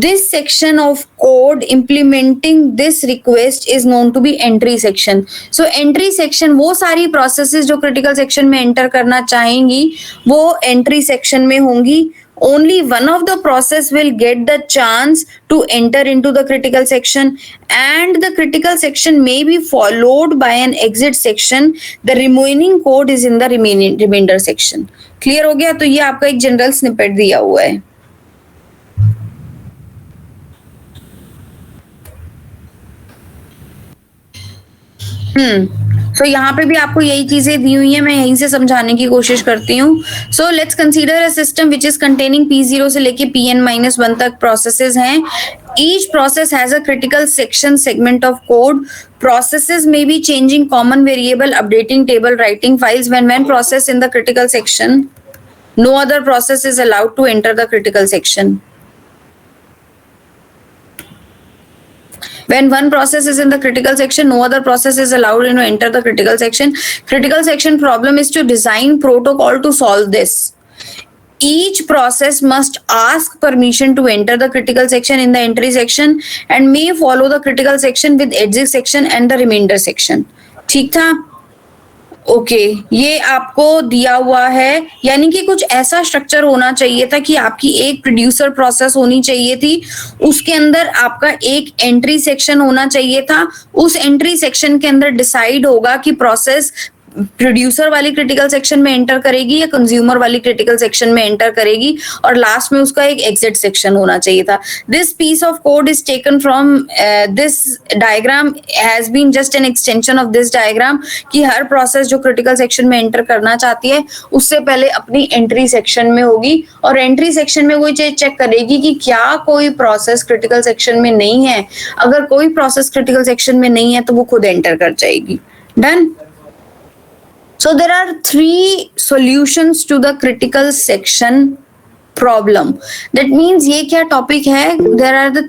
This section of code implementing this request is known to be entry section. So entry section वो सारी processes जो critical section में enter करना चाहेंगी वो entry section में होंगी. Only one of the process will get the chance to enter into the critical section and the critical section may be followed by an exit section. The remaining code is in the remainder section. Clear हो गया? तो ये आपका एक general snippet दिया हुआ है. सो यहाँ पे भी आपको यही चीजें दी हुई है, मैं यहीं से समझाने की कोशिश करती हूँ. So let's consider a system which is containing P0 से लेके Pn-1 तक प्रोसेसेस हैं. Each process has a critical section segment of code. Processes may be changing common variable, updating table, writing files. When process in the critical section, no other process is allowed to enter the critical section. When one process is in the critical section, no other process is allowed to enter the critical section. Critical section problem is to design protocol to solve this. Each process must ask permission to enter the critical section in the entry section and may follow the critical section with exit section and the remainder section. ठीक था? Okay, ये आपको दिया हुआ है. यानी कि कुछ ऐसा स्ट्रक्चर होना चाहिए था कि आपकी एक प्रोड्यूसर प्रोसेस होनी चाहिए थी, उसके अंदर आपका एक एंट्री सेक्शन होना चाहिए था. उस एंट्री सेक्शन के अंदर डिसाइड होगा कि प्रोसेस प्रोड्यूसर वाली क्रिटिकल सेक्शन में एंटर करेगी या कंज्यूमर वाली क्रिटिकल सेक्शन में एंटर करेगी, और लास्ट में उसका एक एग्जिट सेक्शन होना चाहिए था. This piece of code is taken from this diagram, has been just an extension of this diagram, कि हर प्रोसेस जो क्रिटिकल सेक्शन में एंटर करना चाहती है उससे पहले अपनी एंट्री सेक्शन में होगी, और एंट्री सेक्शन में वही चेक करेगी कि क्या कोई प्रोसेस क्रिटिकल सेक्शन में नहीं है. अगर कोई प्रोसेस क्रिटिकल सेक्शन में नहीं है तो वो खुद एंटर कर जाएगी. Done. So there are 3 solutions to the critical section problem. That means ये क्या topic है? There are the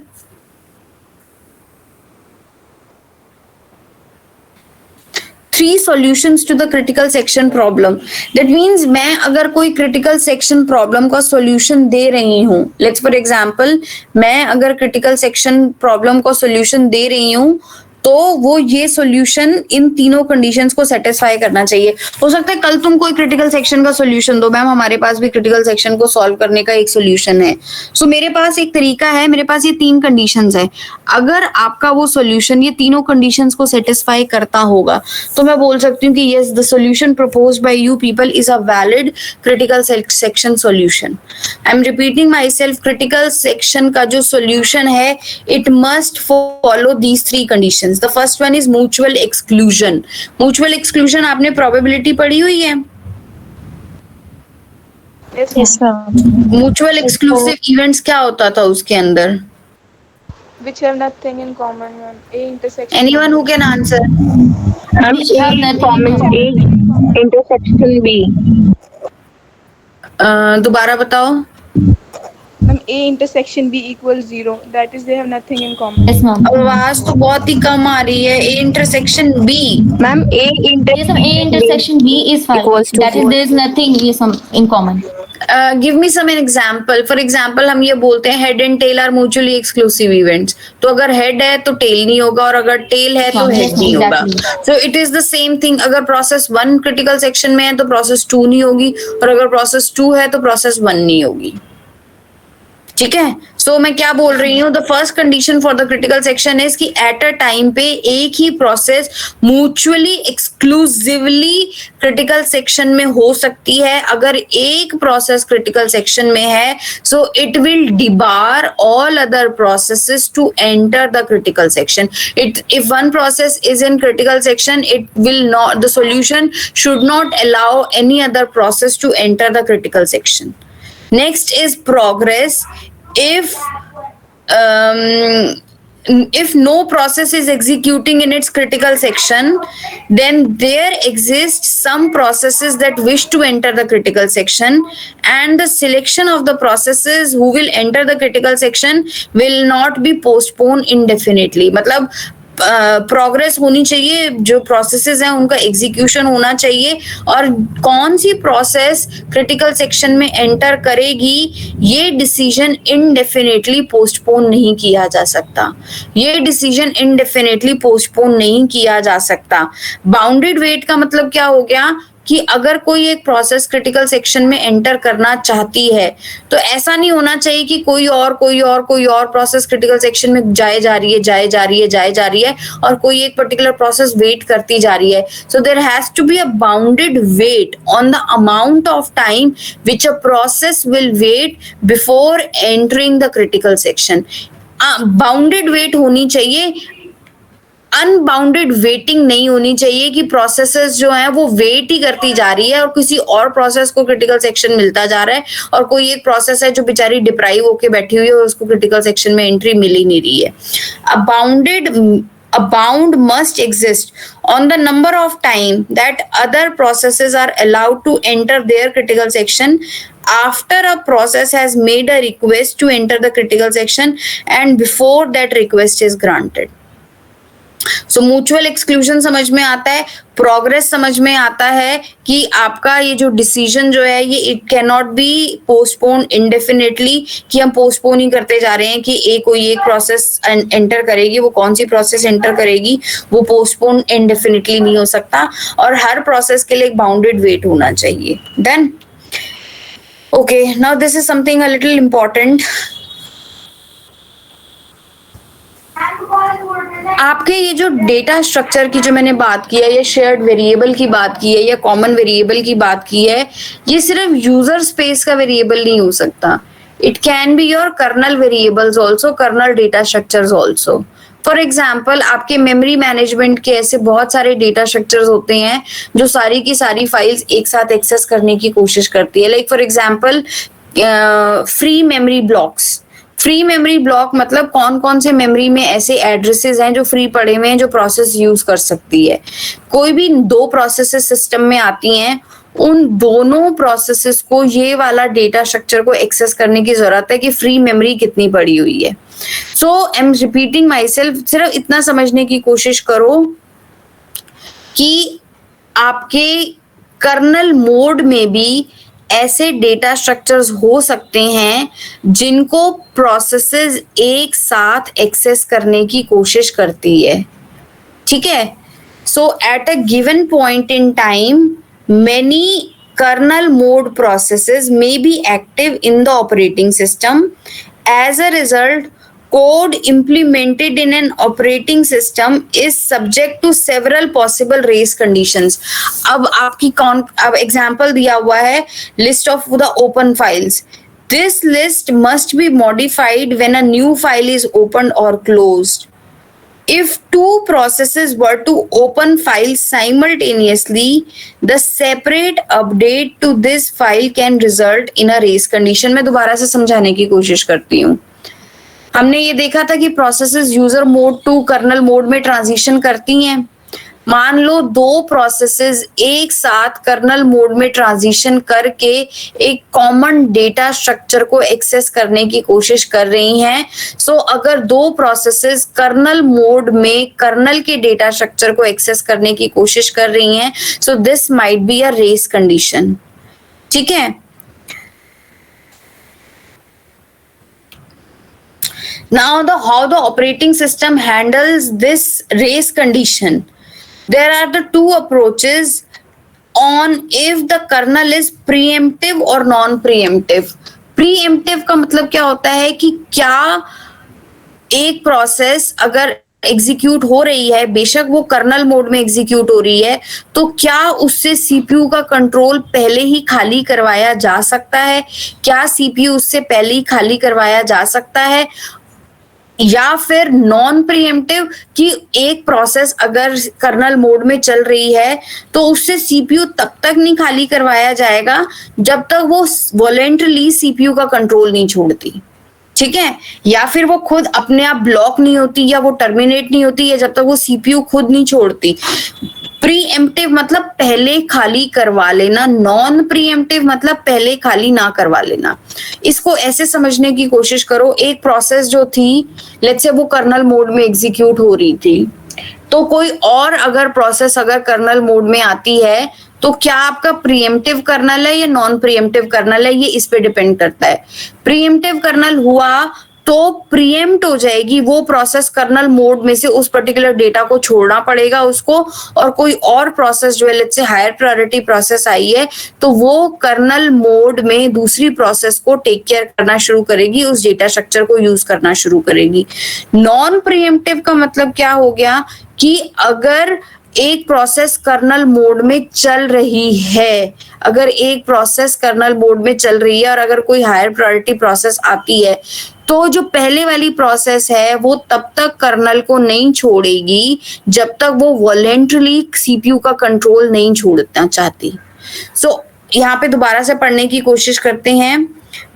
3 solutions to the critical section problem. That means मैं अगर कोई critical section problem का solution दे रही हूँ, let's for example, मैं अगर critical section problem का solution दे रही हूँ, तो वो ये सॉल्यूशन इन तीनों कंडीशंस को सेटिस्फाई करना चाहिए. हो सकता है कल तुम कोई क्रिटिकल सेक्शन का सॉल्यूशन दो, मैम हमारे पास भी क्रिटिकल सेक्शन को सॉल्व करने का एक सॉल्यूशन है. सो मेरे पास एक तरीका है, मेरे पास ये 3 कंडीशंस है. अगर आपका वो सॉल्यूशन ये तीनों कंडीशंस को सेटिस्फाई करता होगा तो मैं बोल सकती हूँ कि yes, the solution proposed by you people is a valid critical section solution. I am repeating my self, critical section का जो सॉल्यूशन है it must follow these 3 conditions. The first one is mutual exclusion. Mutual exclusion आपने probability पढ़ी हुई है? Yes, ma'am. Mutual exclusive events क्या होता था उसके अंदर? Which have nothing in common, ma'am. A intersection. Anyone who can answer? Ma'am, A in common A intersection B. दोबारा बताओ. Ma'am, A intersection B equals 0. That is, they have nothing in common. Yes, ma'am. आवाज तो बहुत ही कम आ रही है. A intersection B. Ma'am, A Yes, ma'am. A intersection B is fine. Equals to That is, there is nothing yes, ma'am, in common. Give me some example. For example, हम ये बोलते हैं head and tail are mutually exclusive events. तो अगर head है तो tail नहीं होगा, और अगर tail है तो हाँ, head नहीं होगा. exactly. So it is the same thing. अगर process 1 critical section में है तो process 2 नहीं होगी, और अगर process 2 है तो process 1 नहीं होगी. ठीक है. सो मैं क्या बोल रही हूँ, the first condition for the critical section is कि एट अ टाइम पे एक ही process mutually exclusively critical section में हो सकती है. अगर एक प्रोसेस क्रिटिकल सेक्शन में है so it will debar all other processes to enter the critical section. If one process is in critical section it will not, the solution should not allow any other process to enter the critical section. Next is progress. If no process is executing in its critical section, then there exists some processes that wish to enter the critical section, and the selection of the processes who will enter the critical section will not be postponed indefinitely. मतलब progress होनी चाहिए, जो processes हैं उनका execution होना चाहिए, और कौन सी प्रोसेस क्रिटिकल सेक्शन में एंटर करेगी ये डिसीजन इनडेफिनेटली पोस्टपोन नहीं किया जा सकता. ये डिसीजन इनडेफिनेटली पोस्टपोन नहीं किया जा सकता. बाउंडेड वेट का मतलब क्या हो गया कि अगर कोई एक प्रोसेस क्रिटिकल सेक्शन में एंटर करना चाहती है तो ऐसा नहीं होना चाहिए कि कोई और प्रोसेस क्रिटिकल सेक्शन में जाए जा रही है और कोई एक पर्टिकुलर प्रोसेस वेट करती जा रही है. So there has to be a bounded wait on the amount of time which a process will wait before entering the critical section. Bounded wait होनी चाहिए, अनबाउंडेड वेटिंग नहीं होनी चाहिए कि प्रोसेसेस जो है वो वेट ही करती जा रही है और किसी और प्रोसेस को क्रिटिकल सेक्शन मिलता जा रहा है, और कोई एक प्रोसेस है जो बेचारी डिप्राइव होके बैठी हुई है और उसको क्रिटिकल सेक्शन में एंट्री मिल ही नहीं रही है. A bound must exist on the number of time that other processes are allowed to enter their critical section after a process has made a request to enter the critical section and before that request is granted. So mutual exclusion समझ में आता है, progress समझ में आता है कि आपका ये जो डिसीजन जो है ये it can not be postpone indefinitely, कि हम पोस्टपोन ही करते जा रहे हैं कि कोई एक प्रोसेस एंटर करेगी, वो कौन सी प्रोसेस एंटर करेगी वो पोस्टपोन इंडेफिनेटली नहीं हो सकता, और हर प्रोसेस के लिए एक बाउंडेड वेट होना चाहिए. Done. Okay, now this is something a little important. आपके ये जो डेटा स्ट्रक्चर की जो मैंने बात की है, या शेयर्ड वेरिएबल की बात की है, या कॉमन वेरिएबल की बात की है, ये सिर्फ यूजर स्पेस का वेरिएबल नहीं हो सकता. It can be your kernel variables also, kernel data structures also. For example, आपके मेमोरी मैनेजमेंट के ऐसे बहुत सारे डेटा स्ट्रक्चर्स होते हैं जो सारी की सारी फाइल्स एक साथ एक्सेस करने की कोशिश करती है. Like for example free memory blocks. Free memory block मतलब कौन कौन से मेमोरी में ऐसे एड्रेसेस हैं जो फ्री पड़े हुए हैं जो प्रोसेस यूज कर सकती है. कोई भी दो प्रोसेसेस सिस्टम में आती हैं, उन दोनों प्रोसेसेस को ये वाला डेटा स्ट्रक्चर को एक्सेस करने की जरूरत है कि फ्री मेमोरी कितनी पड़ी हुई है. So I am repeating myself, सिर्फ इतना समझने की कोशिश करो कि आपके कर्नल मोड में भी ऐसे डेटा स्ट्रक्चर्स हो सकते हैं जिनको प्रोसेसेस एक साथ एक्सेस करने की कोशिश करती है. ठीक है. So at a given point in time many kernel mode processes may be active in the operating system. As a result, code implemented in an operating system is subject to several possible race conditions. अब example दिया हुआ है list of the open files. This list must be modified when a new file is opened or closed. If two processes were to open files simultaneously, the separate update to this file can result in a race condition. मैं दोबारा से समझाने की कोशिश करती हूँ. हमने ये देखा था कि processes user mode to kernel mode में ट्रांजिशन करती हैं. मान लो दो प्रोसेसेस एक साथ कर्नल मोड में ट्रांजिशन करके एक कॉमन डेटा स्ट्रक्चर को एक्सेस करने की कोशिश कर रही हैं. सो अगर दो प्रोसेसेस कर्नल मोड में कर्नल के डेटा स्ट्रक्चर को एक्सेस करने की कोशिश कर रही हैं, so this might be a race condition. ठीक है. Now how the operating system handles this race condition. There are the two approaches on if the kernel is preemptive or non-preemptive. Preemptive का मतलब क्या होता है कि क्या एक प्रोसेस अगर एग्जीक्यूट हो रही है, बेशक वो कर्नल मोड में एग्जीक्यूट हो रही है, तो क्या उससे सीपीयू का कंट्रोल पहले ही खाली करवाया जा सकता है? क्या सीपीयू उससे पहले ही खाली करवाया जा सकता है? या फिर नॉन प्रीएम्प्टिव कि एक प्रोसेस अगर कर्नल मोड में चल रही है तो उससे सीपीयू तब तक नहीं खाली करवाया जाएगा जब तक वो वॉलेंटरली सीपीयू का कंट्रोल नहीं छोड़ती. ठीक है. या फिर वो खुद अपने आप ब्लॉक नहीं होती या वो टर्मिनेट नहीं होती है जब तक वो सीपीयू खुद नहीं छोड़ती. प्रीएम्प्टिव मतलब पहले खाली करवा लेना, नॉन प्रीएम्प्टिव मतलब पहले खाली ना करवा लेना. इसको ऐसे समझने की कोशिश करो, एक प्रोसेस जो थी, लेट्स से वो कर्नल मोड में एग्जीक्यूट हो रही थी, तो कोई और अगर प्रोसेस अगर कर्नल मोड में आती है तो क्या आपका प्रीएम्प्टिव कर्नल है या नॉन प्रीएम्प्टिव कर्नल है, ये इस पे डिपेंड करता है. प्रीएम्प्टिव कर्नल हुआ तो प्रीएम्प्ट हो जाएगी वो प्रोसेस कर्नल मोड में से, उस पर्टिकुलर डेटा को छोड़ना पड़ेगा उसको, और कोई और प्रोसेस जो है let's say higher priority process आई है तो वो कर्नल मोड में दूसरी प्रोसेस को टेक केयर करना शुरू करेगी, उस डेटा स्ट्रक्चर को यूज करना शुरू करेगी. नॉन प्रीएम्प्टिव का मतलब क्या हो गया कि अगर एक प्रोसेस कर्नल मोड में चल रही है, अगर एक प्रोसेस कर्नल मोड में चल रही है और अगर कोई हायर प्रायोरिटी प्रोसेस आती है तो जो पहले वाली प्रोसेस है वो तब तक कर्नल को नहीं छोड़ेगी जब तक वो वॉलेंटरली सीपीयू का कंट्रोल नहीं छोड़ना चाहती. सो यहाँ पे दोबारा से पढ़ने की कोशिश करते हैं.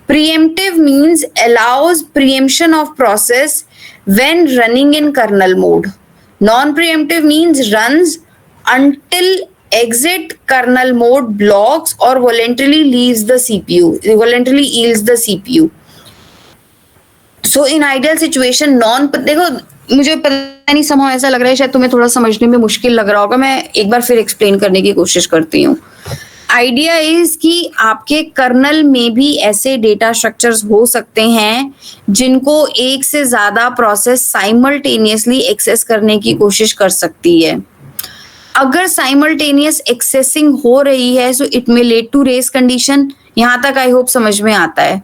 Pre-emptive means allows preemption of process when running in kernel mode. Non-preemptive means runs until exit kernel mode blocks or voluntarily leaves the CPU, voluntarily yields the CPU. So in ideal situation देखो मुझे पता नहीं, समझ ऐसा लग रहा है शायद तुम्हें थोड़ा समझने में मुश्किल लग रहा होगा, मैं एक बार फिर एक्सप्लेन करने की कोशिश करती हूँ. आइडिया इज कि आपके कर्नल में भी ऐसे डेटा स्ट्रक्चर्स हो सकते हैं जिनको एक से ज्यादा प्रोसेस साइमल्टेनियसली एक्सेस करने की कोशिश कर सकती है. अगर साइमल्टेनियस एक्सेसिंग हो रही है so it may lead to race condition. यहाँ तक आई होप समझ में आता है।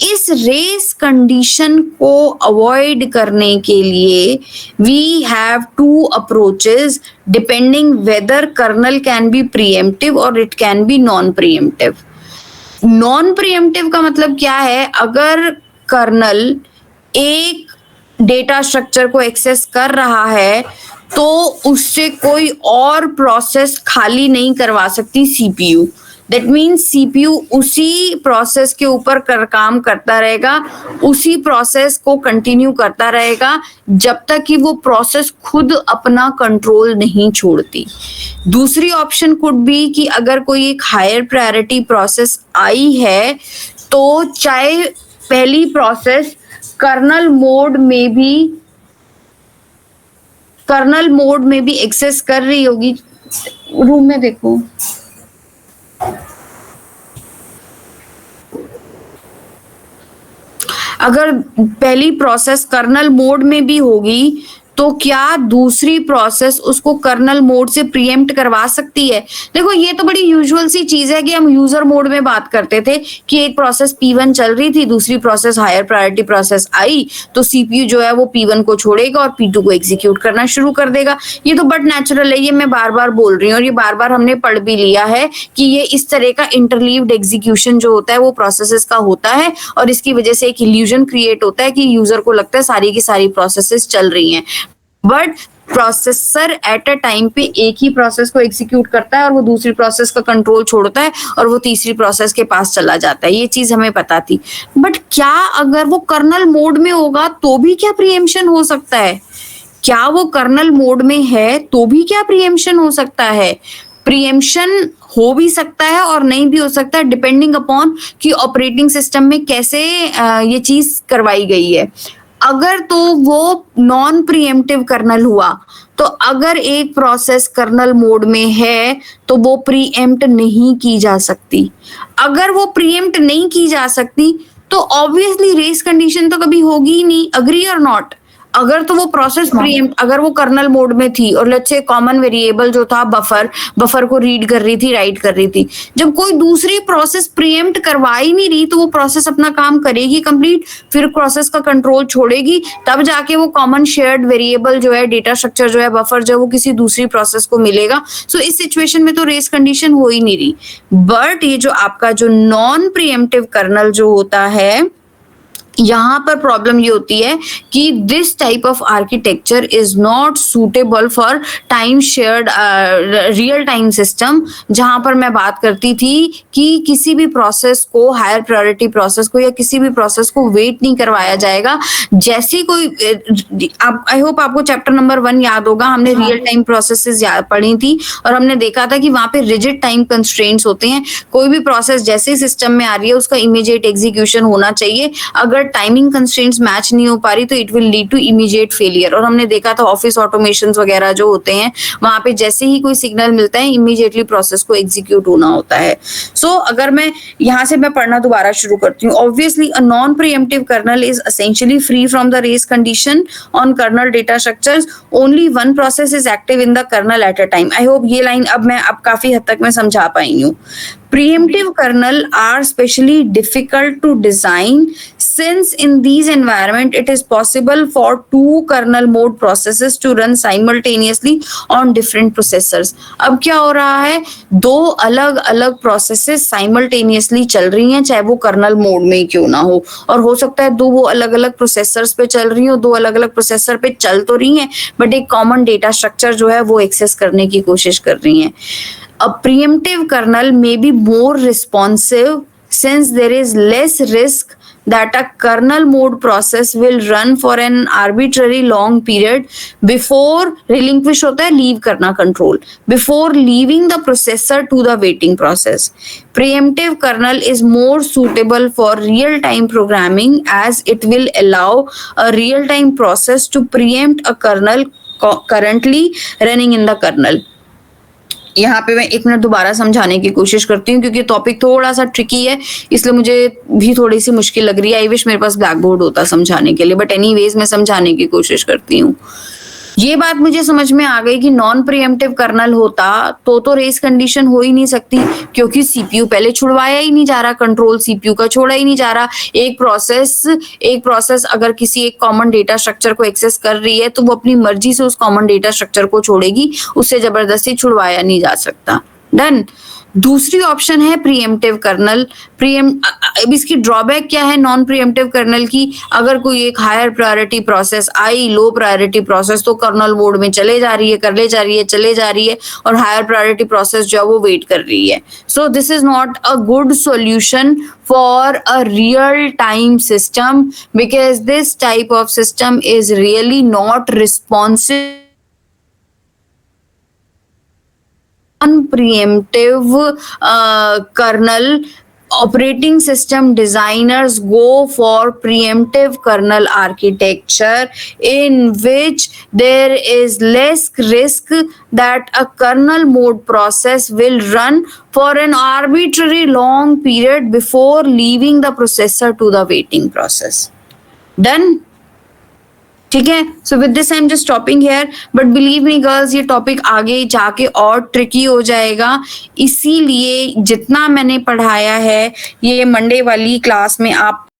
इस रेस कंडीशन को अवॉइड करने के लिए we have two approaches depending whether kernel can be preemptive और it can be non preemptive. Non preemptive का मतलब क्या है? अगर कर्नल एक डेटा स्ट्रक्चर को एक्सेस कर रहा है तो उससे कोई और प्रोसेस खाली नहीं करवा सकती सीपीयू। दैट मीन्स सीपीयू उसी प्रोसेस के ऊपर काम करता रहेगा, उसी प्रोसेस को कंटिन्यू करता रहेगा जब तक कि वो प्रोसेस खुद अपना कंट्रोल नहीं छोड़ती। दूसरी ऑप्शन कुड बी कि अगर कोई एक हायर प्रायोरिटी प्रोसेस आई है तो चाहे पहली प्रोसेस कर्नल मोड में भी एक्सेस कर रही होगी। रूम में देखो, अगर पहली प्रोसेस कर्नल मोड में भी होगी तो क्या दूसरी प्रोसेस उसको कर्नल मोड से प्रीएम्प्ट करवा सकती है? देखो ये तो बड़ी यूजुअल सी चीज है कि हम यूजर मोड में बात करते थे कि एक प्रोसेस P1 चल रही थी, दूसरी प्रोसेस हायर प्रायोरिटी प्रोसेस आई तो सीपीयू जो है वो P1 को छोड़ेगा और P2 को एग्जीक्यूट करना शुरू कर देगा। ये तो बट नेचुरल है, ये मैं बार बार बोल रही हूँ और ये बार बार हमने पढ़ भी लिया है कि ये इस तरह का इंटरलीव्ड एग्जीक्यूशन जो होता है वो प्रोसेसेस का होता है और इसकी वजह से एक इल्यूजन क्रिएट होता है कि यूजर को लगता है सारी की सारी प्रोसेसेस चल रही हैं। But processor eight a time पे एक ही प्रोसेस को एग्जीक्यूट करता है और वो दूसरी प्रोसेस का कंट्रोल छोड़ता है और वो तीसरी प्रोसेस के पास चला जाता है। ये चीज हमें पता थी। बट क्या अगर वो कर्नल मोड में होगा तो भी क्या प्रीएम्प्शन हो सकता है? क्या वो कर्नल मोड में है तो भी क्या प्रीएम्प्शन हो सकता है? प्रीएम्प्शन हो भी सकता है और नहीं भी हो सकता है, डिपेंडिंग अपॉन कि ऑपरेटिंग सिस्टम में कैसे ये चीज करवाई गई है। अगर तो वो नॉन प्रीएम्प्टिव कर्नल हुआ तो अगर एक प्रोसेस कर्नल मोड में है तो वो प्रीएम्प्ट नहीं की जा सकती। अगर वो प्रीएम्प्ट नहीं की जा सकती तो ऑब्वियसली रेस कंडीशन तो कभी होगी ही नहीं। अग्री और नॉट? अगर तो वो प्रोसेस प्रीएम्प्ट, अगर वो कर्नल मोड में थी और लेट्स से कॉमन वेरिएबल जो था बफर को रीड कर रही थी, राइट कर रही थी, जब कोई दूसरी प्रोसेस प्रीएम्प्ट करवा ही नहीं रही तो वो प्रोसेस अपना काम करेगी कंप्लीट, फिर प्रोसेस का कंट्रोल छोड़ेगी, तब जाके वो कॉमन शेयर्ड वेरिएबल जो है, डेटा स्ट्रक्चर जो है, बफर जो है, वो किसी दूसरी प्रोसेस को मिलेगा। सो इस सिचुएशन में तो रेस कंडीशन हो ही नहीं रही। बट ये जो आपका जो नॉन प्रीएम्प्टिव कर्नल जो होता है, यहाँ पर प्रॉब्लम ये होती है कि this type of architecture is not suitable for time shared real time system, जहां पर मैं बात करती थी कि किसी भी प्रोसेस को, हायर प्रायोरिटी प्रोसेस को या किसी भी प्रोसेस को वेट नहीं करवाया जाएगा। जैसी कोई आई होप आपको चैप्टर नंबर 1 याद होगा, हमने रियल टाइम प्रोसेसेस पढ़ी थी और हमने देखा था कि वहां पे रिजिड टाइम कंस्ट्रेंट्स होते हैं। कोई भी प्रोसेस जैसे ही सिस्टम में आ रही है उसका इमीडिएट एग्जीक्यूशन होना चाहिए। अगर टाइमिंग कंस्ट्रेंट्स मैच नहीं हो पा रही तो it will lead to immediate failure. और हमने देखा था ऑफिस ऑटोमेशंस वगैरह जो होते हैं वहां पे जैसे ही कोई सिग्नल मिलता है इमीडिएटली प्रोसेस को एग्जीक्यूट होना होता है। सो अगर मैं यहाँ से मैं पढ़ना दोबारा शुरू करती हूँ, obviously a non preemptive kernel is essentially free from the race condition on kernel data structures, only one process is active in the kernel at a time. I hope ये लाइन अब काफी हद तक मैं समझा पाई हूँ। Preemptive kernel are especially difficult to design since in these environment it is possible for two kernel mode processes to run simultaneously on different processors। अब क्या हो रहा है, दो अलग अलग प्रोसेसेस साइमल्टेनियसली चल रही हैं, चाहे वो कर्नल मोड में क्यों ना हो, और हो सकता है दो वो अलग अलग प्रोसेसर्स पे चल रही हो, दो अलग अलग प्रोसेसर पे चल तो रही हैं बट एक कॉमन डेटा स्ट्रक्चर जो है वो एक्सेस करने की कोशिश कर रही हैं। A preemptive kernel may be more responsive since there is less risk that a kernel mode process will run for an arbitrary long period before relinquish होता है leave करना control, before leaving the processor to the waiting process. Preemptive kernel is more suitable for real-time programming as it will allow a real-time process to preempt a kernel currently running in the kernel. यहाँ पे मैं 1 minute दोबारा समझाने की कोशिश करती हूँ क्योंकि टॉपिक थोड़ा सा ट्रिकी है, इसलिए मुझे भी थोड़ी सी मुश्किल लग रही है। आई विश मेरे पास ब्लैक बोर्ड होता समझाने के लिए, बट एनीवेज मैं समझाने की कोशिश करती हूँ। ये बात मुझे समझ में आ गई कि नॉन प्रीएम्प्टिव कर्नल होता तो रेस कंडीशन हो ही नहीं सकती, क्योंकि सीपीयू पहले छुड़वाया ही नहीं जा रहा, कंट्रोल सीपीयू का छोड़ा ही नहीं जा रहा। एक प्रोसेस अगर किसी एक कॉमन डेटा स्ट्रक्चर को एक्सेस कर रही है तो वो अपनी मर्जी से उस कॉमन डेटा स्ट्रक्चर को छोड़ेगी, उससे जबरदस्ती छुड़वाया नहीं जा सकता। डन। दूसरी ऑप्शन है प्रीएम्प्टिव कर्नल। अब इसकी ड्रॉबैक क्या है नॉन प्रीएम्प्टिव कर्नल की? अगर कोई एक हायर प्रायोरिटी प्रोसेस आई, लो प्रायोरिटी प्रोसेस तो कर्नल मोड में चले जा रही है और हायर प्रायोरिटी प्रोसेस जो है वो वेट कर रही है। So this is not a good solution for a real time system, because this type of system is really not responsive preemptive kernel. Operating system designers go for preemptive kernel architecture in which there is less risk that a kernel mode process will run for an arbitrary long period before leaving the processor to the waiting process. Done? ठीक है। So with this I am just stopping here, but believe me girls ये topic आगे जाके और tricky हो जाएगा, इसीलिए जितना मैंने पढ़ाया है ये मंडे वाली क्लास में आप